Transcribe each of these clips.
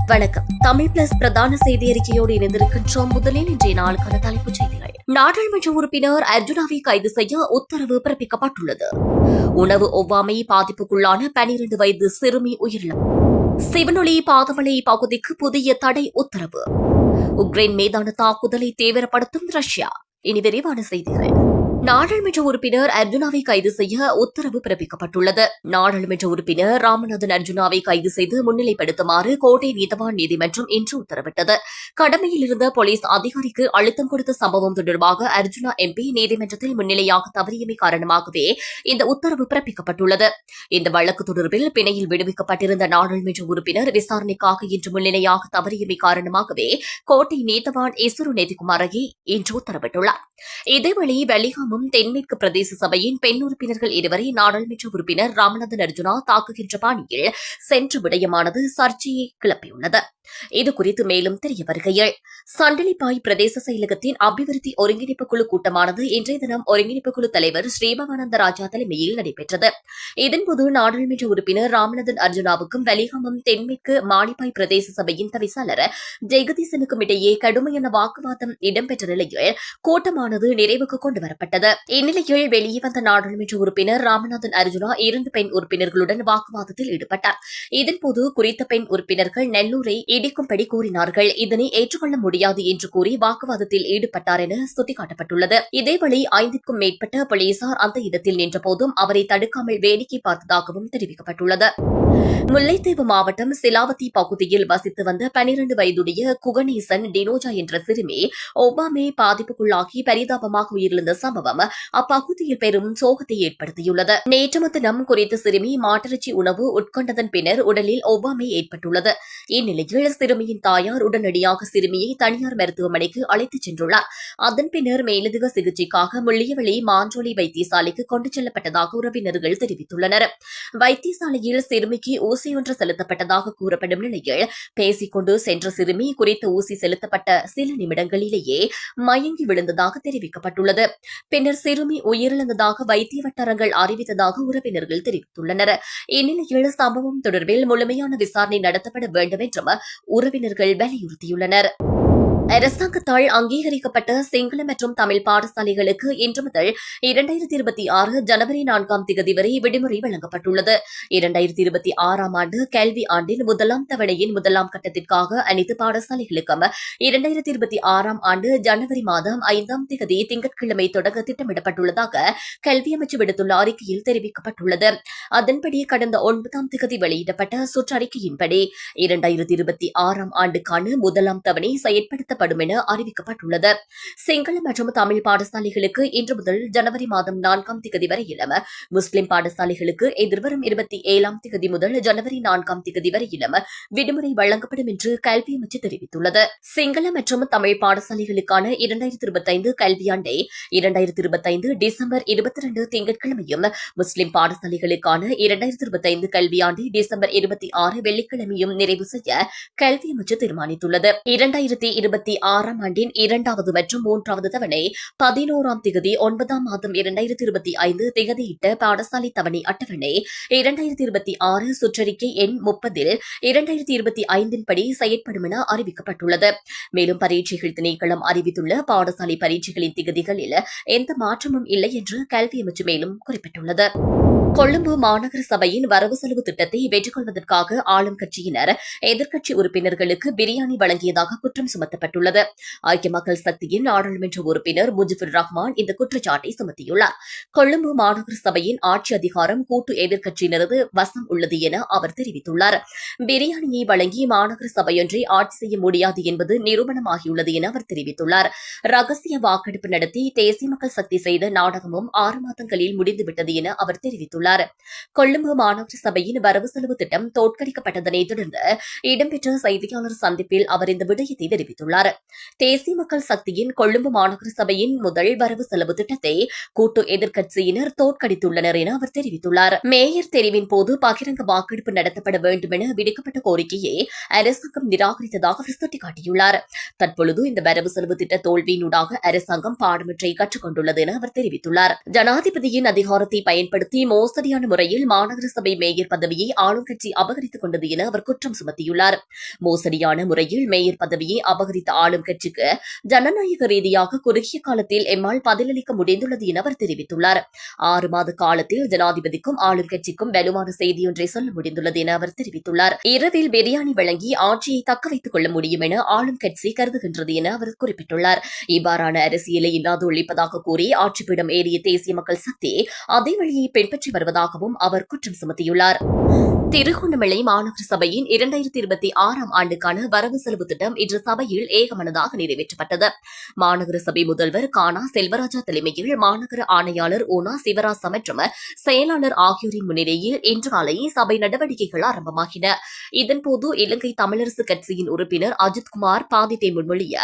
வணக்கம். தமிழ் பிளஸ் பிரதான செய்தி அறிக்கையோடு இணைந்திருக்கின்றோம். முதலில் இன்றைய நாளுக்கான தலைப்புச் செய்திகள். நாடாளுமன்ற உறுப்பினர் அர்ஜுனாவை கைது செய்ய உத்தரவு பிறப்பிக்கப்பட்டுள்ளது. உணவு ஒவ்வாமை பாதிப்புக்குள்ளான 12 வயது சிறுமி உயிரிழப்பு. சிவனொளி பாதமலை பகுதிக்கு புதிய தடை உத்தரவு. உக்ரைன் மீதான தாக்குதலை தீவிரப்படுத்தும் ரஷ்யா. இனி விரிவான செய்திகள். நாடாளுமன்ற உறுப்பினர் அர்ஜுனாவை கைது செய்ய உத்தரவு பிறப்பிக்கப்பட்டுள்ளது. நாடாளுமன்ற உறுப்பினர் ராமநாதன் அர்ஜுனாவை கைது செய்து முன்னிலைப்படுத்துமாறு கோட்டை நீதவான் நீதிமன்றம் இன்று உத்தரவிட்டது. கடமையில் இருந்த போலீஸ் அதிகாரிக்கு அழுத்தம் கொடுத்த சம்பவம் தொடர்பாக அர்ஜுனா எம்பி நீதிமன்றத்தில் முன்னிலையாக தவறியமை காரணமாகவே இந்த உத்தரவு பிறப்பிக்கப்பட்டுள்ளது. இந்த வழக்கு தொடர்பில் பிணையில் விடுவிக்கப்பட்டிருந்த நாடாளுமன்ற உறுப்பினர் விசாரணைக்காக இன்று முன்னிலையாக தவறியமை காரணமாகவே கோட்டை நீதவான் ஈஸ்வரு நேதிகுமாரகி இன்று உத்தரவிட்டுள்ளார். இதேவேளை வெலிகாமம் தென்மேற்கு பிரதேச சபையின் பெண் உறுப்பினர்கள் இருவரை நாடாளுமன்ற உறுப்பினர் ராமநாதன் அர்ஜுனா தாக்குகின்ற பாணியில் சென்ற விடயமானது சர்ச்சையை கிளப்பியுள்ளது. இதுகுறித்து மேலும் தெரிய வருகையில் சண்டலிப்பாய் பிரதேச செயலகத்தின் அபிவிருத்தி ஒருங்கிணைப்பு குழு கூட்டமானது இன்றைய தினம் ஒருங்கிணைப்பு குழு தலைவர் ஸ்ரீபவானந்த ராஜா தலைமையில் நடைபெற்றது. இதன்போது நாடாளுமன்ற உறுப்பினர் ராமநாதன் அர்ஜுனாவுக்கும் வெலிகாமம் தென்மேற்கு மானிப்பாய் பிரதேச சபையின் தவிசாளர் ஜெகதீசனுக்கும் இடையே கடுமையான வாக்குவாதம் இடம்பெற்ற நிலையில் கூட்டமானது நிறைவுக்கு கொண்டுவரப்பட்டது. இந்நிலையில் வெளியே வந்த நாடாளுமன்ற உறுப்பினர் ராமநாதன் அர்ஜுனா 2 பெண் உறுப்பினர்களுடன் வாக்குவாதத்தில் ஈடுபட்டார். இதன்போது குறித்த பெண் உறுப்பினர்கள் நெல்லூரை இடிக்கும்படி கூறினார்கள். இதனை ஏற்றுக்கொள்ள முடியாது என்று கூறி வாக்குவாதத்தில் ஈடுபட்டார் என சுட்டிக்காட்டப்பட்டுள்ளது. இதேவேளை 5க்கும் மேற்பட்ட போலீசார் அந்த இடத்தில் நின்றபோதும் அவரை தடுக்காமல் வேடிக்கை பார்த்ததாகவும் தெரிவிக்கப்பட்டுள்ளது. முல்லைத்தீவு மாவட்டம் சிலாவத்தி பகுதியில் வசித்து வந்த 12 வயதுடைய குகணேசன் டினோஜா என்ற சிறுமி ஒவ்வாமை பாதிப்புக்குள்ளாகி பரிதாபமாக உயிரிழந்த சம்பவம் அப்பகுதியில் பெரும் சோகத்தை ஏற்படுத்தியுள்ளது. நேற்று முன்தினம் குறித்த சிறுமி மாட்டிறைச்சி உணவு உட்கொண்டதன் பின்னர் உடலில் ஒவ்வாமை ஏற்பட்டுள்ளது. இந்நிலையில் சிறுமியின் தாயார் உடனடியாக சிறுமியை தனியார் மருத்துவமனைக்கு அழைத்துச் சென்றுள்ளார். அதன் பின்னர் மேலதிக சிகிச்சைக்காக முள்ளியவளி மாஞ்சோலை வைத்தியசாலைக்கு கொண்டு செல்லப்பட்டதாக உறவினர்கள் தெரிவித்துள்ளனர். வைத்தியசாலையில் சிறுமிக்கு ஊசியொன்று செலுத்தப்பட்டதாக கூறப்படும் நிலையில் பேசிக்கொண்டு சென்ற சிறுமி குறித்த ஊசி செலுத்தப்பட்ட சில நிமிடங்களிலேயே மயங்கி விழுந்ததாக தெரிவிக்கப்பட்டுள்ளது. பின்னர் சிறுமி உயிரிழந்ததாக வைத்திய வட்டாரங்கள் அறிவித்ததாக உறவினர்கள் தெரிவித்துள்ளனர். இந்நிலையில் சம்பவம் தொடர்பில் முழுமையான விசாரணை நடத்தப்பட வேண்டும் என்றும் உறவினர்கள் வலியுறுத்தியுள்ளனர். அரசாங்கத்தால் அங்கீகரிக்கப்பட்ட சிங்கள மற்றும் தமிழ் பாடசாலைகளுக்கு இன்று முதல் 2026 ஜனவரி 4ஆம் தேதி வரை விடுமுறை வழங்கப்பட்டுள்ளது. 2026ஆம் ஆண்டு கல்வி ஆண்டின் முதலாம் தவணையின் முதலாம் கட்டத்திற்காக அனைத்து பாடசாலைகளுக்கும் 2026ஆம் ஆண்டு ஜனவரி மாதம் 5ஆம் தேதி திங்கட்கிழமை தொடங்க திட்டமிடப்பட்டுள்ளதாக கல்வி அமைச்சு விடுத்துள்ள அறிக்கையில் தெரிவிக்கப்பட்டுள்ளது. அதன்படி கடந்த 9ஆம் தேதி வெளியிடப்பட்ட சுற்றறிக்கையின்படி 2026ஆம் ஆண்டுக்கான முதலாம் தவணை செயற்படுத்த என அறிவிக்கப்பட்டுள்ளது. சிங்கள மற்றும் தமிழ் பாடசாலைகளுக்கு இன்று முதல் ஜனவரி மாதம் 4ஆம் தேதி வரையிலும், முஸ்லிம் பாடசாலைகளுக்கு எதிர்வரும் 27ஆம் தேதி முதல் ஜனவரி 4ஆம் தேதி வரையிலும் விடுமுறை வழங்கப்படும் என்று கல்வி அமைச்சு தெரிவித்துள்ளது. சிங்கள மற்றும் தமிழ் பாடசாலைகளுக்கான 2025 கல்வியாண்டை 2025 டிசம்பர் 22 திங்கட்கிழமையும், முஸ்லிம் பாடசாலைகளுக்கான 2025 கல்வியாண்டை டிசம்பர் 26 வெள்ளிக்கிழமையும் நிறைவு செய்ய கல்வி அமைச்சு தீர்மானித்துள்ளது. 2026ஆம் ஆண்டின் 2வது மற்றும் 3வது தவணை 11ஆம் தேதி 9ஆம் மாதம் 2025 திகதியிட்ட பாடசாலை தவணை அட்டவணை 2026 சுற்றறிக்கை எண் 30 2025 படி செயற்படும் என அறிவிக்கப்பட்டுள்ளது. மேலும் பரீட்சைகள் திணைக்களம் அறிவித்துள்ள பாடசாலை பரீட்சைகளின் திகதிகளில் எந்த மாற்றமும் இல்லை என்று கல்வி அமைச்சு மேலும் குறிப்பிட்டுள்ளது. கொழும்பு மாநகர சபையின் வரவு செலவு திட்டத்தை வெற்றி கொள்வதற்காக ஆளும் கட்சியினர் எதிர்க்கட்சி உறுப்பினர்களுக்கு பிரியாணி வழங்கியதாக குற்றம் சுமத்தப்பட்டுள்ளது. ஐக்கிய மக்கள் சக்தியின் நாடாளுமன்ற உறுப்பினர் முஜிபுர் ரஹ்மான் இந்த குற்றச்சாட்டை சுமத்தியுள்ளார். கொழும்பு மாநகர சபையின் ஆட்சி அதிகாரம் கூட்டு எதிர்க்கட்சியினரது வசம் உள்ளது என அவர் தெரிவித்துள்ளார். பிரியாணியை வழங்கி மாநகர சபையொன்றை ஆட்சி செய்ய முடியாது என்பது நிரூபணமாகியுள்ளது என அவர் தெரிவித்துள்ளார். ரகசிய வாக்கெடுப்பு நடத்தி தேசிய மக்கள் சக்தி செய்த நாடகமும் 6 மாதங்களில் முடிந்துவிட்டது என அவர் தெரிவித்துள்ளார். கொழும்பு மாநகர சபையின் வரவு செலவு திட்டம் தோற்கடிக்கப்பட்டதனை தொடர்ந்து இடம்பெற்ற செய்தியாளர் சந்திப்பில் அவர் இந்த விடயத்தை தெரிவித்துள்ளார். தெரிவித்துள்ளார். தேசிய மக்கள் சக்தியின் கொழும்பு மாநகர சபையின் முதல் வரவு செலவு திட்டத்தை கூட்டு எதிர்க்கட்சியினர் தோற்கடித்துள்ளனர் என அவர் தெரிவித்துள்ளார். மேயர் தெரிவின் போது பகிரங்க வாக்கெடுப்பு நடத்தப்பட வேண்டும் என விடுக்கப்பட்ட கோரிக்கையை அரசாங்கம் நிராகரித்ததாக அவர் சுட்டிக்காட்டியுள்ளார். தற்பொழுது இந்த வரவு செலவு திட்ட தோல்வியினூடாக அரசாங்கம் பாடமற்றை கற்றுக் கொண்டுள்ளது என அவர் தெரிவித்துள்ளார். ஜனாதிபதியின் அதிகாரத்தை பயன்படுத்தி மோசடியான முறையில் மாநகர சபை மேயர் பதவியை ஆளும் கட்சி அபகரித்துக் கொண்டது என அவர் குற்றம் சுமத்தியுள்ளார். மோசடியான முறையில் மேயர் பதவியை அபகரித்த ஆளும் கட்சிக்கு ஜனநாயக ரீதியாக குறுகிய காலத்தில் எம்மால் பதிலளிக்க முடிந்துள்ளது என அவர் தெரிவித்துள்ளார். 6 மாத காலத்தில் ஜனாதிபதிக்கும் ஆளும் கட்சிக்கும் வலுவான செய்தியொன்றை சொல்ல முடிந்துள்ளது என அவர் தெரிவித்துள்ளார். இரவில் பிரியாணி வழங்கி ஆட்சியை தக்க வைத்துக் கொள்ள முடியும் என ஆளும் கட்சி கருதுகின்றது என அவர் குறிப்பிட்டுள்ளார். இவ்வாறான அரசியலை இல்லாது ஒழிப்பதாக கூறி ஆட்சிப்பீடம் ஏறிய தேசிய மக்கள் சக்தி அதே வழியை பின்பற்றி வருவதாகவும் அவர் குற்றம் சுமத்தியுள்ளார். திருகோணமலை மாநகர சபையின் 2026 ஆண்டுக்கான வரவு செலவு திட்டம் இன்று சபையில் ஏகமனதாக நிறைவேற்றப்பட்டது. மாநகர சபை முதல்வர் கானா செல்வராஜா தலைமையில் மாநகர ஆணையாளர் ஓனா சிவராசா மற்றும் செயலாளர் ஆகியோரின் முன்னிலையில் இன்று காலை சபை நடவடிக்கைகள் ஆரம்பமாகின. இதன்போது இலங்கை தமிழரசு கட்சியின் உறுப்பினர் அஜித்குமார் பாதித்தை முன்மொழிய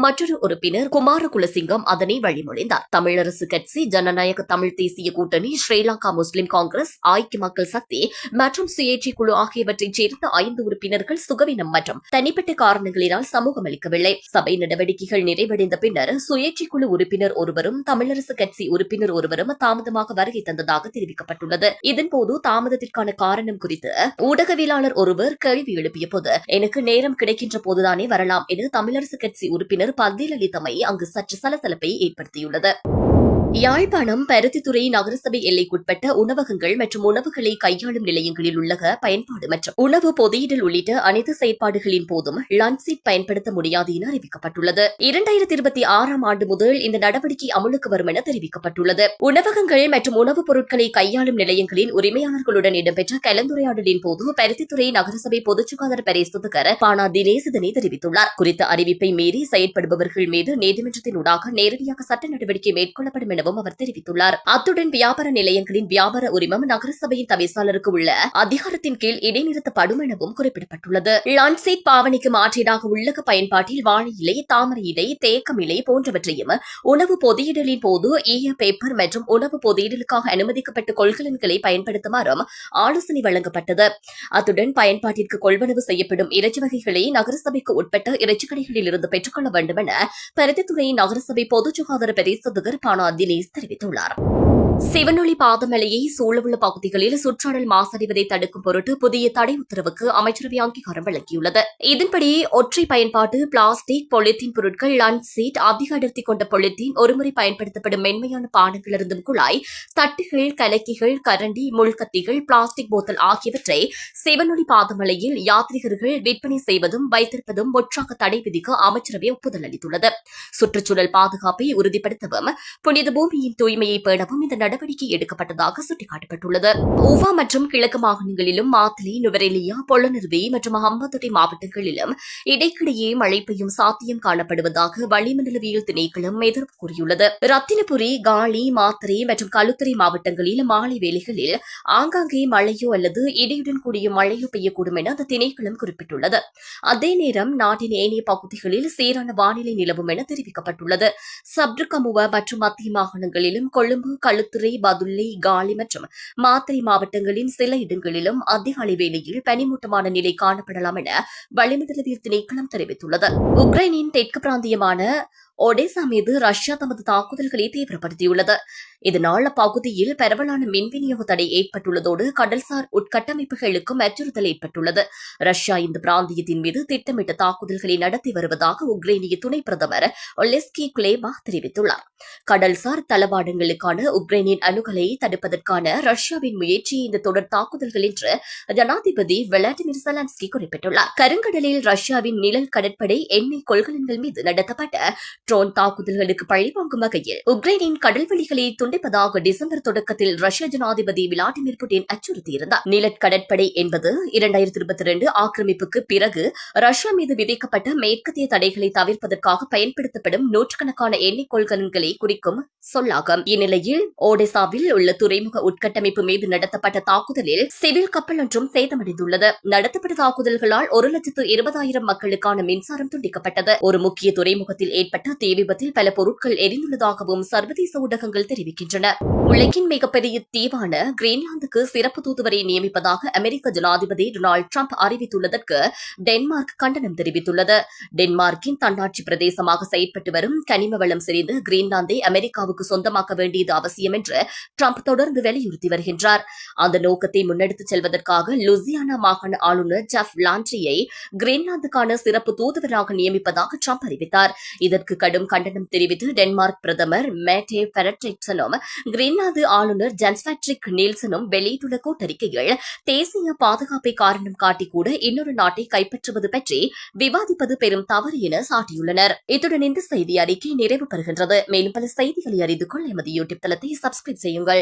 மற்றொரு உறுப்பினர் குமார குலசிங்கம் அதனை வழிமொழிந்தார். தமிழரசு கட்சி, ஜனநாயக தமிழ் தேசிய கூட்டணி, ஸ்ரீலங்கா முஸ்லிம் காங்கிரஸ், ஐக்கிய மக்கள் சக்தி மற்றும் சுயேட்சை குழு ஆகியவற்றைச் சேர்ந்த 5 உறுப்பினர்கள் சுகவீனம் மற்றும் தனிப்பட்ட காரணங்களினால் சமூகம் அளிக்கவில்லை. சபை நடவடிக்கைகள் நிறைவடைந்த பின்னர் சுயேட்சை குழு உறுப்பினர் ஒருவரும் தமிழரசு கட்சி உறுப்பினர் ஒருவரும் தாமதமாக வருகை தந்ததாக தெரிவிக்கப்பட்டுள்ளது. இதன்போது தாமதத்திற்கான காரணம் குறித்து ஊடகவியலாளர் ஒருவர் கேள்வி எழுப்பிய போது, எனக்கு நேரம் கிடைக்கின்ற போதுதானே வரலாம் என தமிழரசு கட்சி உறுப்பினர் பதிலளித்தமை அங்கு சற்று சலசலப்பை ஏற்படுத்தியுள்ளது. யாழ்ப்பாணம் பருத்தித்துறை நகரசபை எல்லைக்குட்பட்ட உணவகங்கள் மற்றும் உணவுகளை கையாளும் நிலையங்களில் உள்ள பயன்பாடு மற்றும் உணவு பொதியிடல் உள்ளிட்ட அனைத்து செயற்பாடுகளின் போதும் லஞ்ச் சீட் பயன்படுத்த முடியாது என அறிவிக்கப்பட்டுள்ளது. 2026 ஆண்டு முதல் இந்த நடவடிக்கை அமலுக்கு வரும் என தெரிவிக்கப்பட்டுள்ளது. உணவகங்கள் மற்றும் உணவுப் பொருட்களை கையாளும் நிலையங்களின் உரிமையாளர்களுடன் இடம்பெற்ற கலந்துரையாடலின் போது பருத்தித்துறை நகரசபை பொதுச் சுகாதார பரிசோதகர் பானா தினேஷ் இதனை தெரிவித்துள்ளார். குறித்த அறிவிப்பை மீறி செயற்படுபவர்கள் மீது நீதிமன்றத்தினூடாக நேரடியாக சட்ட நடவடிக்கை மேற்கொள்ளப்படும் எனவும் அவர் தெரிவித்துள்ளார். அத்துடன் வியாபார நிலையங்களின் வியாபார உரிமம் நகரசபையின் தவிசாளருக்கு உள்ள அதிகாரத்தின் கீழ் இடைநிறுத்தப்படும் எனவும் குறிப்பிடப்பட்டுள்ளது. லஞ்ச் சீட் பாவனைக்கு மாற்றீடாக உள்ளக பயன்பாட்டில் வாழை இலை, தாமரை இலை, தேக்கம் இலை போன்றவற்றையும் உணவு பொதியிடலின் போது பேப்பர் மற்றும் உணவு பொதியிடலுக்காக அனுமதிக்கப்பட்ட கொள்கலன்களை பயன்படுத்துமாறும் ஆலோசனை வழங்கப்பட்டது. அத்துடன் பயன்பாட்டிற்கு கொள்வனவு செய்யப்படும் இறைச்சி வகைகளை நகரசபைக்கு உட்பட்ட இறைச்சிக் கடைகளில் இருந்து பெற்றுக் கொள்ள வேண்டும் என பருத்தித்துறை நகரசபை பொது சுகாதார பரிசோதகர் பானா தினேஷ் தெரிவித்துள்ளார். சிவனொளி பாதமலையை சூழவுள்ள பகுதிகளில் சுற்றாடல் மாசடைவதை தடுக்கும் பொருட்டு புதிய தடை உத்தரவுக்கு அமைச்சரவை அங்கீகாரம் வழங்கியுள்ளது. இதன்படி ஒற்றை பயன்பாட்டு பிளாஸ்டிக், பொலித்தீன் பொருட்கள், லஞ்ச் சீட், அதிக அடர்த்தி கொண்ட பொலித்தீன், ஒருமுறை பயன்படுத்தப்படும் மென்மையான பானங்கள் இருந்தும் குழாய், தட்டுகள், கலக்கிகள், கரண்டி, முள்கத்திகள், பிளாஸ்டிக் போத்தல் ஆகியவற்றை சிவனொளி பாதமலையில் யாத்ரீகர்கள் விற்பனை செய்வதும் வைத்திருப்பதும் முற்றாக தடை விதிக்க அமைச்சரவை ஒப்புதல் அளித்துள்ளது. சுற்றுச்சூழல் பாதுகாப்பை உறுதிப்படுத்தவும் புனித பூமியின் தூய்மையை பேணவும் இந்த நடவடிக்கை எடுக்கப்பட்டதாக சுட்டிக்காட்டப்பட்டுள்ளது. ஊவா மற்றும் கிழக்கு மாகாணங்களிலும் மாத்தளை, நுவரெலியா, பொலனறுவை மற்றும் ஹம்பாந்தோட்டை மாவட்டங்களிலும் இடைக்கிடையே மழை பெய்யும் சாத்தியம் காணப்படுவதாக வளிமண்டலவியல் திணைக்களம் எதிர்ப்பு கூறியுள்ளது. ரத்தினபுரி, காலி, மாத்தறை மற்றும் களுத்துறை மாவட்டங்களில் மாலை வேளைகளில் ஆங்காங்கே மழையோ அல்லது இடியுடன் கூடிய மழையோ பெய்யக்கூடும் என அந்த திணைக்களம் குறிப்பிட்டுள்ளது. அதே நேரம் நாட்டின் ஏனைய பகுதிகளில் சீரான வானிலை நிலவும் என தெரிவிக்கப்பட்டுள்ளது. சப்ருகமுவ மற்றும் மத்திய மாகாணங்களிலும் கொழும்பு, களுத்துறை, பதுளை, காலி மற்றும் மாத்தறை மாவட்டங்களின் சில இடங்களிலும் அதிகாலை வேளையில் பனிமூட்டமான நிலை காணப்படலாம் என வளிமண்டலவியல் திணைக்களம் தெரிவித்துள்ளது. உக்ரைனின் தெற்கு பிராந்தியமான ஒடேசா மீது ரஷ்யா தமது தாக்குதல்களை தீவிரப்படுத்தியுள்ளது. இதனால் அப்பகுதியில் பரவலான மின் விநியோக தடை ஏற்பட்டுள்ளதோடு கடல்சார் உட்கட்டமைப்புகளுக்கும் அச்சுறுத்தல் ஏற்பட்டுள்ளது. ரஷ்யா இந்த பிராந்தியத்தின் மீது திட்டமிட்ட தாக்குதல்களை நடத்தி வருவதாக உக்ரைனிய துணை பிரதமர் ஒலெஸ்கி குலேபா தெரிவித்துள்ளார். கடல்சார் தளவாடங்களுக்கான உக்ரைனின் அணுகலை தடுப்பதற்கான ரஷ்யாவின் முயற்சியை இந்த தொடர் தாக்குதல்கள் என்று ஜனாதிபதி விளாடிமிர் செலன்ஸ்கி குறிப்பிட்டுள்ளார். கருங்கடலில் ரஷ்யாவின் நிழல் கடற்படை எண்ணெய் கொள்கலன்கள் மீது நடத்தப்பட்ட ட்ரோன் தாக்குதல்களுக்கு பழிவாங்கும் வகையில் உக்ரைனின் கடல்வெளிகளை துண்டிப்பதாக டிசம்பர் தொடக்கத்தில் ரஷ்ய ஜனாதிபதி விளாடிமிர் புட்டின் அச்சுறுத்தியிருந்தார். நிலட் கடற்படை என்பது 2022 ஆக்கிரமிப்புக்கு பிறகு ரஷ்யா மீது விதிக்கப்பட்ட மேற்கத்திய தடைகளை தவிர்ப்பதற்காக பயன்படுத்தப்படும் நூற்றுக்கணக்கான எண்ணெய் கொள்கலன்களை குறிக்கும் சொல்லாகும். இந்நிலையில் ஓடெசாவில் உள்ள துறைமுக உட்கட்டமைப்பு மீது நடத்தப்பட்ட தாக்குதலில் சிவில் கப்பல் ஒன்றும் சேதமடைந்துள்ளது. நடத்தப்பட்ட தாக்குதல்களால் 1,20,000 மக்களுக்கான மின்சாரம் துண்டிக்கப்பட்டது. ஒரு முக்கிய துறைமுகத்தில் ஏற்பட்ட தீ விபத்தில் பல பொருட்கள் எரிந்துள்ளதாகவும் சர்வதேச ஊடகங்கள் தெரிவிக்கின்றன. உலகின் மிகப்பெரிய தீவான கிரீன்லாந்துக்கு சிறப்பு தூதுவரை நியமிப்பதாக அமெரிக்க ஜனாதிபதி டொனால்டு டிரம்ப் அறிவித்துள்ளதற்கு டென்மார்க் கண்டனம் தெரிவித்துள்ளது. டென்மார்க்கின் தன்னாட்சி பிரதேசமாக செயற்பட்டு வரும் கனிம வளம் செறிந்த கிரீன்லாந்தை அமெரிக்காவுக்கு சொந்தமாக்க வேண்டியது அவசியம் என்று டிரம்ப் தொடர்ந்து வலியுறுத்தி வருகின்றார். அந்த நோக்கத்தை முன்னெடுத்துச் செல்வதற்காக லூசியானா மாகாண ஆளுநர் ஜெஃப் லாண்ட்ரியை கிரீன்லாந்துக்கான சிறப்பு தூதுவராக நியமிப்பதாக டிரம்ப் அறிவித்தார். இதற்கு கடும் கண்டனம் தெரிவித்து டென்மார்க் பிரதமர் மேட்டே ஃபெடரிக்சனும் கிரீன்லாந்து ஆளுநர் ஜென்ஸ் பேட்ரிக் நீல்சனும் வெளியிட்டுள்ள கூட்டறிக்கையில் தேசிய பாதுகாப்பை காரணம் காட்டி கூட இன்னொரு நாட்டை கைப்பற்றுவது பற்றி விவாதிப்பது பெரும் தவறு என சாட்டியுள்ளனர். இத்துடன் இந்த செய்தி அறிக்கை நிறைவு பெறுகின்றது. மேலும் பல செய்திகளை அறிந்து கொள்ள எமது யூடியூப் தளத்தை சப்ஸ்கிரைப் செய்யுங்கள்.